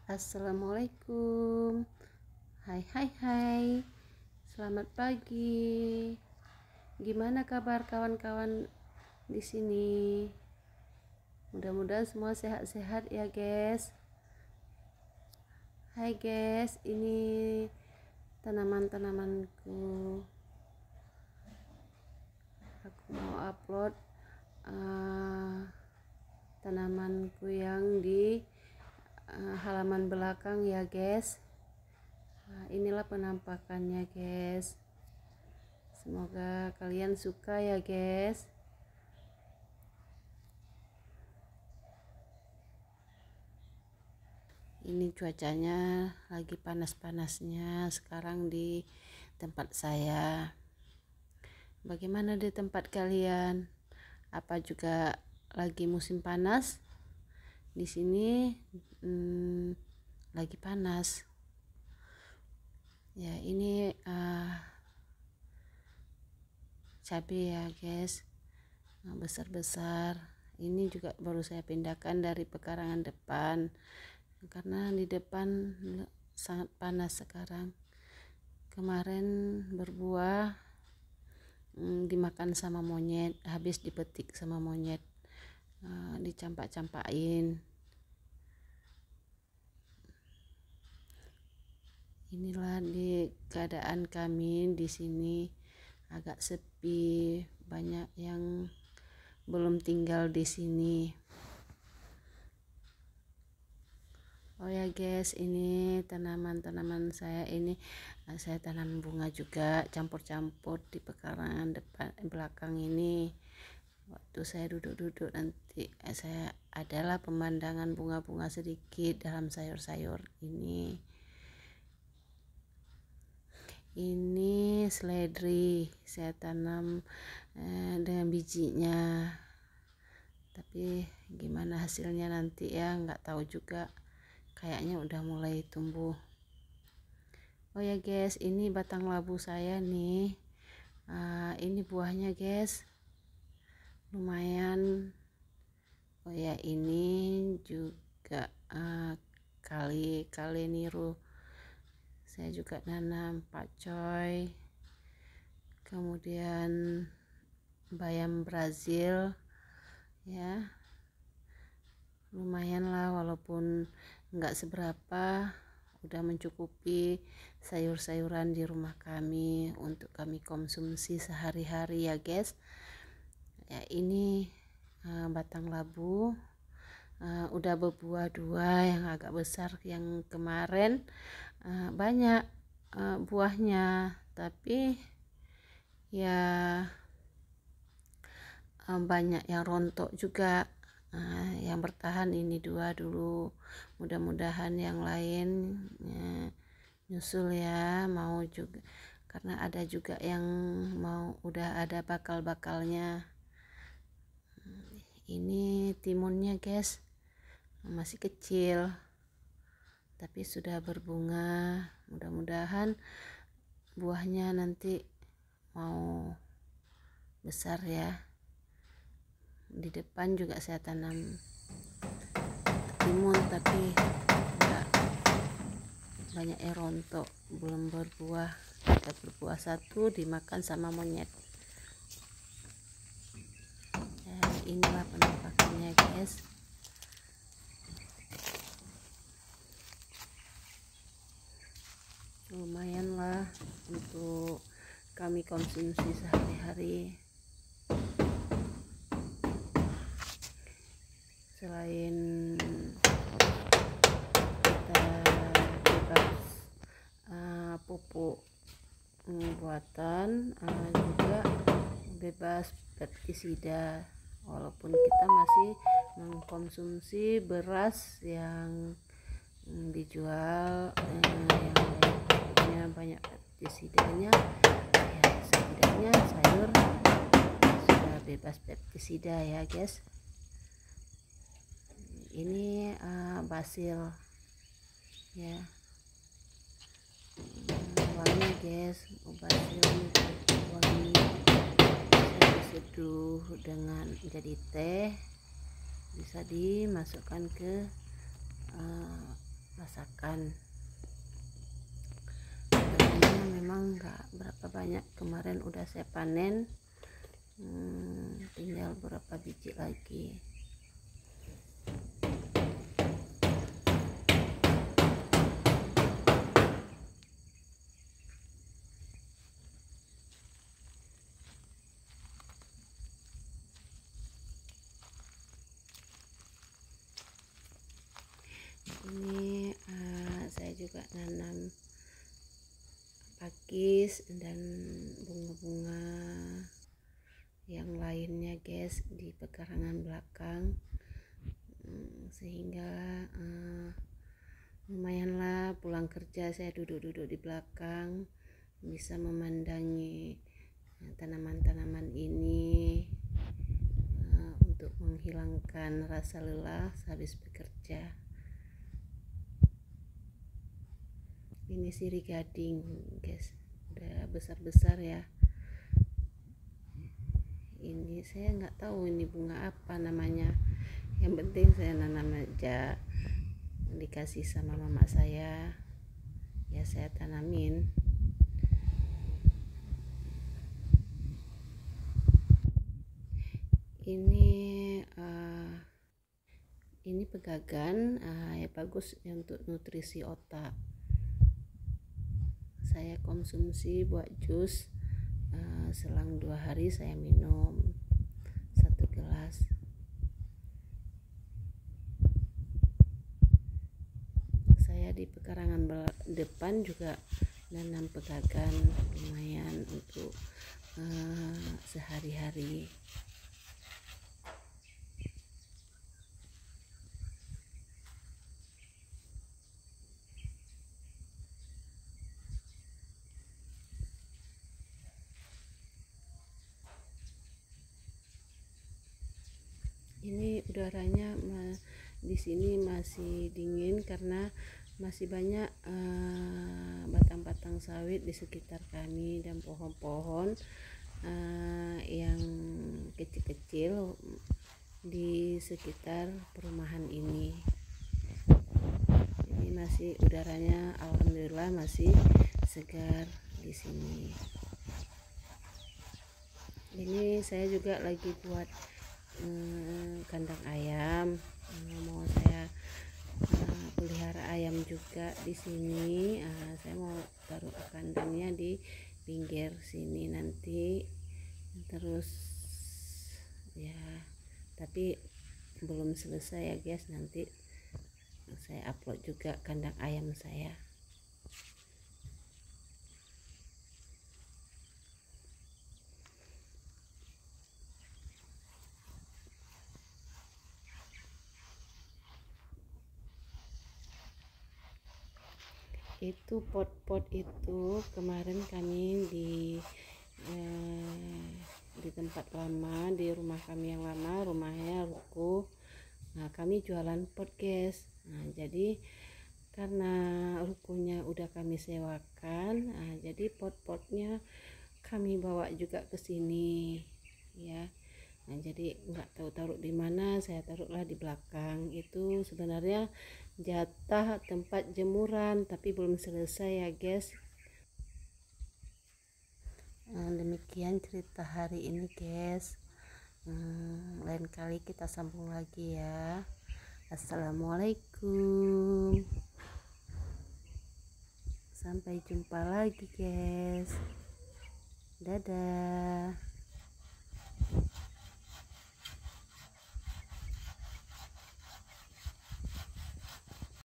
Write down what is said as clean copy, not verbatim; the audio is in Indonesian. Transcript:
Assalamualaikum. Hai hai hai. Selamat pagi. Gimana kabar kawan-kawan di sini? Mudah-mudahan semua sehat-sehat ya, guys. Hai guys, ini tanaman-tanamanku. Aku mau upload tanamanku yang di halaman belakang ya, guys. Inilah penampakannya, guys. Semoga kalian suka ya, guys. Ini cuacanya lagi panas-panasnya sekarang di tempat saya. Bagaimana di tempat kalian? Apa juga lagi musim panas? Di sini lagi panas. Ya, ini cabai ya, guys. Besar-besar. Ini juga baru saya pindahkan dari pekarangan depan karena di depan sangat panas sekarang. Kemarin berbuah dimakan sama monyet, habis dipetik sama monyet, dicampak-campakin. Inilah di keadaan kami di sini, agak sepi, banyak yang belum tinggal di sini. Oh ya guys, ini tanaman-tanaman saya ini saya tanam bunga juga, campur-campur di pekarangan depan belakang ini. Waktu saya duduk-duduk nanti saya adalah pemandangan bunga-bunga sedikit dalam sayur-sayur ini. Ini seledri saya tanam dengan bijinya, tapi gimana hasilnya nanti ya nggak tahu juga. Kayaknya udah mulai tumbuh. Oh ya guys, ini batang labu saya nih. Ini buahnya guys, lumayan. Oh ya, ini juga kali niru. Saya juga nanam pakcoy, kemudian bayam Brazil ya. Lumayan lah, walaupun nggak seberapa, udah mencukupi sayur-sayuran di rumah kami untuk kami konsumsi sehari-hari ya guys. Ya, ini batang labu udah berbuah dua yang agak besar. Yang kemarin banyak buahnya, tapi ya banyak yang rontok juga. Yang bertahan ini dua dulu, mudah-mudahan yang lain nyusul ya, mau juga karena ada juga yang mau udah ada bakal-bakalnya. Ini timunnya guys, masih kecil tapi sudah berbunga, mudah-mudahan buahnya nanti mau besar ya. Di depan juga saya tanam timun, tapi enggak banyak yang rontok, belum berbuah. Ada berbuah satu dimakan sama monyet. Inilah penampakannya guys. Lumayan lah untuk kami konsumsi sehari-hari. Selain kita bebas pupuk buatan, juga bebas pestisida, walaupun kita masih mengkonsumsi beras yang dijual yang banyak pestisidanya ya, setidaknya sayur sudah bebas pestisida ya guys. Ini basil ya, wangi guys, basil wangi. Saya seduh dengan jadi teh, bisa dimasukkan ke rasakan. Daunnya memang nggak berapa banyak, kemarin udah saya panen, tinggal berapa biji lagi. Ini saya juga nanam pakis dan bunga-bunga yang lainnya guys di pekarangan belakang, sehingga lumayanlah pulang kerja saya duduk-duduk di belakang bisa memandangi tanaman-tanaman ini untuk menghilangkan rasa lelah habis bekerja. Ini sirih gading guys, udah besar-besar ya. Ini saya nggak tahu ini bunga apa namanya, yang penting saya nanam aja, dikasih sama mama saya ya, saya tanamin. Ini pegagan ya, bagus ya untuk nutrisi otak. Saya konsumsi buat jus, selang 2 hari saya minum 1 gelas. Saya di pekarangan depan juga nanam pegagan, lumayan untuk sehari-hari. Ini udaranya di sini masih dingin karena masih banyak batang-batang sawit di sekitar kami dan pohon-pohon yang kecil-kecil di sekitar perumahan ini. Jadi masih udaranya alhamdulillah masih segar di sini. Ini saya juga lagi buat kandang ayam, mau saya pelihara ayam juga di sini. Saya mau taruh kandangnya di pinggir sini nanti, terus ya, tapi belum selesai ya guys, nanti saya upload juga kandang ayam saya. Itu pot-pot itu kemarin kami di tempat lama, di rumah kami yang lama, rumahnya ruko. Nah, kami jualan pot guys. Nah, jadi karena rukonya udah kami sewakan, jadi pot-potnya kami bawa juga ke sini ya. Nah, jadi nggak tahu taruh di mana, saya taruhlah di belakang. Itu sebenarnya jatah tempat jemuran, tapi belum selesai ya guys. Demikian cerita hari ini guys. Lain kali kita sambung lagi ya. Assalamualaikum, sampai jumpa lagi guys, dadah.